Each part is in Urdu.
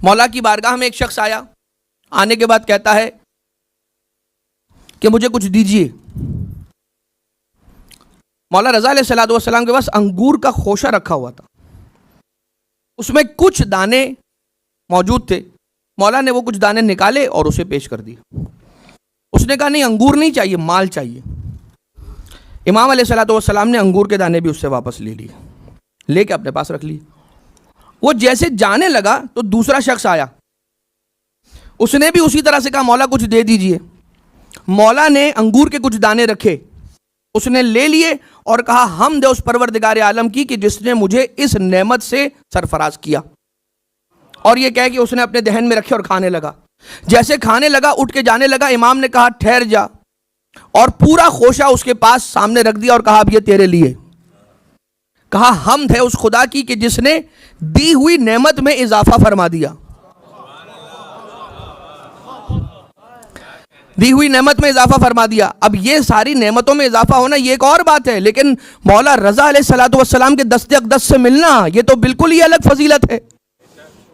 مولا کی بارگاہ میں ایک شخص آیا، آنے کے بعد کہتا ہے کہ مجھے کچھ دیجیے۔ مولا رضا علیہ الصلوۃ والسلام کے پاس انگور کا خوشہ رکھا ہوا تھا، اس میں کچھ دانے موجود تھے۔ مولا نے وہ کچھ دانے نکالے اور اسے پیش کر دیے۔ اس نے کہا نہیں، انگور نہیں چاہیے، مال چاہیے۔ امام علیہ الصلوۃ والسلام نے انگور کے دانے بھی اس سے واپس لے لیے، لے کے اپنے پاس رکھ لیے۔ وہ جیسے جانے لگا تو دوسرا شخص آیا، اس نے بھی اسی طرح سے کہا مولا کچھ دے دیجئے۔ مولا نے انگور کے کچھ دانے رکھے، اس نے لے لیے اور کہا حمد ہے اس پروردگار عالم کی کہ جس نے مجھے اس نعمت سے سرفراز کیا، اور یہ کہہ کہ اس نے اپنے دہن میں رکھے اور کھانے لگا۔ جیسے کھانے لگا اٹھ کے جانے لگا، امام نے کہا ٹھہر جا، اور پورا خوشہ اس کے پاس سامنے رکھ دیا اور کہا اب یہ تیرے لیے۔ کہا حمد ہے اس خدا کی کہ جس نے دی ہوئی نعمت میں اضافہ فرما دیا، دی ہوئی نعمت میں اضافہ فرما دیا۔ اب یہ ساری نعمتوں میں اضافہ ہونا یہ ایک اور بات ہے، لیکن مولا رضا علیہ الصلوۃ والسلام کے دست اقدس سے ملنا یہ تو بالکل ہی الگ فضیلت ہے،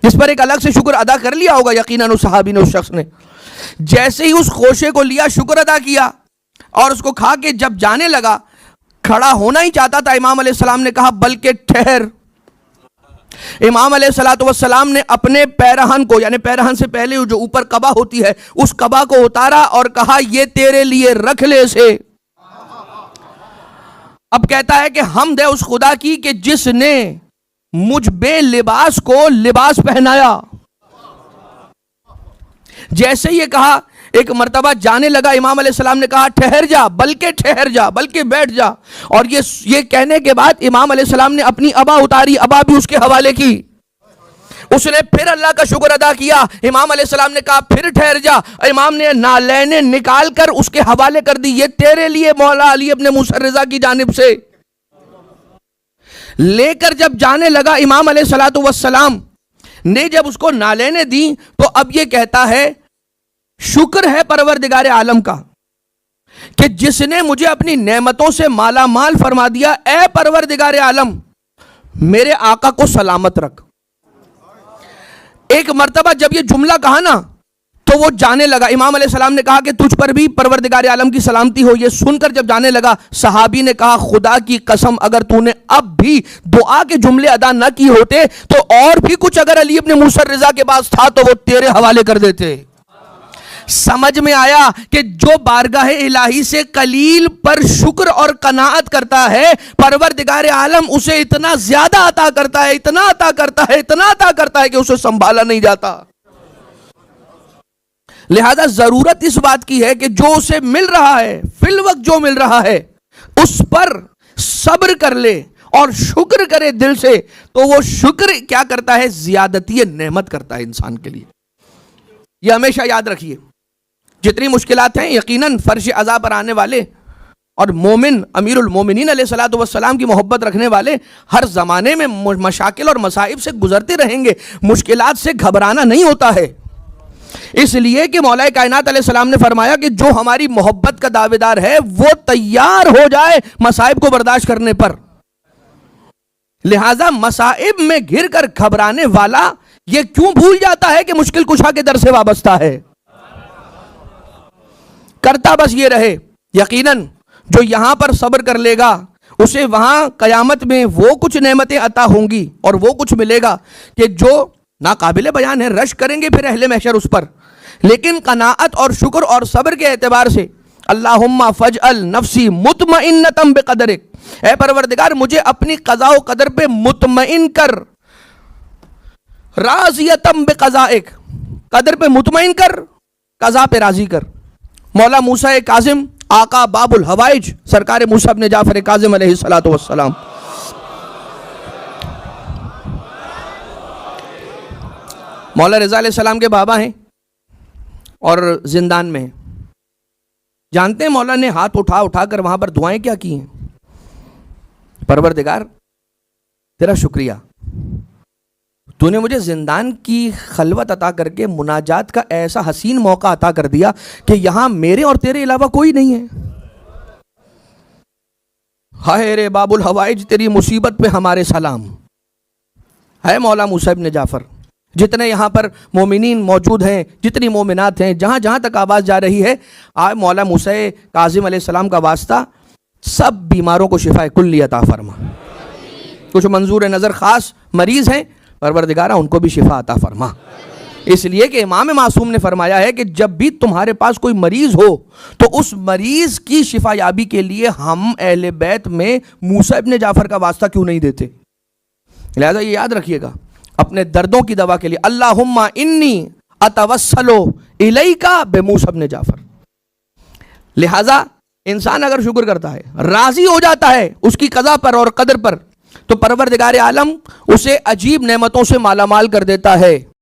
جس پر ایک الگ سے شکر ادا کر لیا ہوگا یقیناً اس صحابی نے، اس شخص نے۔ جیسے ہی اس خوشے کو لیا، شکر ادا کیا اور اس کو کھا کے جب جانے لگا، کھڑا ہونا ہی چاہتا تھا، امام علیہ السلام نے کہا بلکہ ٹھہر۔ امام علیہ الصلوۃ والسلام نے اپنے پیرہن کو، یعنی پیرہن سے پہلے جو اوپر قبا ہوتی ہے، اس قبا کو اتارا اور کہا یہ تیرے لیے، رکھ لے اسے۔ اب کہتا ہے کہ حمد ہے اس خدا کی کہ جس نے مجھ بے لباس کو لباس پہنایا۔ جیسے یہ کہا، ایک مرتبہ جانے لگا، امام علیہ السلام نے کہا ٹھہر جا، بلکہ ٹھہر جا، بلکہ بیٹھ جا۔ اور یہ کہنے کے بعد امام علیہ السلام نے اپنی ابا اتاری، ابا بھی اس کے حوالے کی۔ اس نے پھر اللہ کا شکر ادا کیا، امام علیہ السلام نے کہا پھر ٹھہر جا۔ امام نے نالینیں نکال کر اس کے حوالے کر دی، یہ تیرے لیے مولا علی ابن موسیٰ رضا کی جانب سے۔ لے کر جب جانے لگا، امام علیہ الصلوۃ والسلام نے جب اس کو نالینیں دی تو اب یہ کہتا ہے شکر ہے پروردگار عالم کا کہ جس نے مجھے اپنی نعمتوں سے مالا مال فرما دیا۔ اے پروردگار عالم، میرے آقا کو سلامت رکھ۔ ایک مرتبہ جب یہ جملہ کہا نا تو وہ جانے لگا، امام علیہ السلام نے کہا کہ تجھ پر بھی پروردگار عالم کی سلامتی ہو۔ یہ سن کر جب جانے لگا، صحابی نے کہا خدا کی قسم اگر تو نے اب بھی دعا کے جملے ادا نہ کی ہوتے تو اور بھی کچھ اگر علی ابن موسیٰ رضا کے پاس تھا تو وہ تیرے حوالے کر دیتے۔ سمجھ میں آیا کہ جو بارگاہ الہی سے قلیل پر شکر اور قناعت کرتا ہے، پروردگار عالم اسے اتنا زیادہ عطا کرتا ہے، اتنا عطا کرتا ہے، اتنا عطا کرتا ہے کہ اسے سنبھالا نہیں جاتا۔ لہذا ضرورت اس بات کی ہے کہ جو اسے مل رہا ہے، فی الوقت جو مل رہا ہے، اس پر صبر کر لے اور شکر کرے دل سے، تو وہ شکر کیا کرتا ہے؟ زیادتی نعمت کرتا ہے انسان کے لیے۔ یہ ہمیشہ یاد رکھیے، جتنی مشکلات ہیں یقیناً فرش عزا پر آنے والے اور مومن امیر المومنین علیہ الصلوۃ والسلام کی محبت رکھنے والے ہر زمانے میں مشاکل اور مصائب سے گزرتے رہیں گے۔ مشکلات سے گھبرانا نہیں ہوتا ہے، اس لیے کہ مولا کائنات علیہ السلام نے فرمایا کہ جو ہماری محبت کا دعویدار ہے وہ تیار ہو جائے مصائب کو برداشت کرنے پر۔ لہذا مصائب میں گھر کر گھبرانے والا یہ کیوں بھول جاتا ہے کہ مشکل کشا کے در سے وابستہ ہے؟ کرتا بس یہ رہے، یقیناً جو یہاں پر صبر کر لے گا اسے وہاں قیامت میں وہ کچھ نعمتیں عطا ہوں گی اور وہ کچھ ملے گا کہ جو ناقابل بیان ہے۔ رش کریں گے پھر اہل محشر اس پر، لیکن قناعت اور شکر اور صبر کے اعتبار سے اللہم فجعل نفسی مطمئنۃ بقدرک، اے پروردگار مجھے اپنی قضاء و قدر پہ مطمئن کر، راضیۃ بقضائک، قدر پہ مطمئن کر، قضا پہ راضی کر۔ مولا موسیٰ کاظم، آقا باب الحوائج، سرکار موسیٰ ابن جعفر کاظم علیہ الصلوۃ والسلام، مولا رضا علیہ السلام کے بابا ہیں اور زندان میں ہیں۔ جانتے ہیں مولا نے ہاتھ اٹھا کر وہاں پر دعائیں کیا کی ہیں؟ پروردگار تیرا شکریہ، تو نے مجھے زندان کی خلوت عطا کر کے مناجات کا ایسا حسین موقع عطا کر دیا کہ یہاں میرے اور تیرے علاوہ کوئی نہیں ہے۔ ہائے رے باب الحوائج، تیری مصیبت پہ ہمارے سلام۔ ہے مولا موسیٰ ابن جعفر، جتنے یہاں پر مومنین موجود ہیں، جتنی مومنات ہیں، جہاں جہاں تک آواز جا رہی ہے، آج مولا موسیٰ کاظم علیہ السلام کا واسطہ، سب بیماروں کو شفا کلی عطا فرما۔ کچھ منظور نظر خاص مریض ہیں، پروردگارہ ان کو بھی شفا عطا فرما، اس لیے کہ امام معصوم نے فرمایا ہے کہ جب بھی تمہارے پاس کوئی مریض ہو تو اس مریض کی شفا یابی کے لیے ہم اہل بیت میں موسیٰ ابن جعفر کا واسطہ کیوں نہیں دیتے؟ لہذا یہ یاد رکھیے گا اپنے دردوں کی دوا کے لیے اللہم انی اتوسل الیک بموسیٰ ابن جعفر۔ لہذا انسان اگر شکر کرتا ہے، راضی ہو جاتا ہے اس کی قضا پر اور قدر پر، تو پروردگار عالم اسے عجیب نعمتوں سے مالا مال کر دیتا ہے۔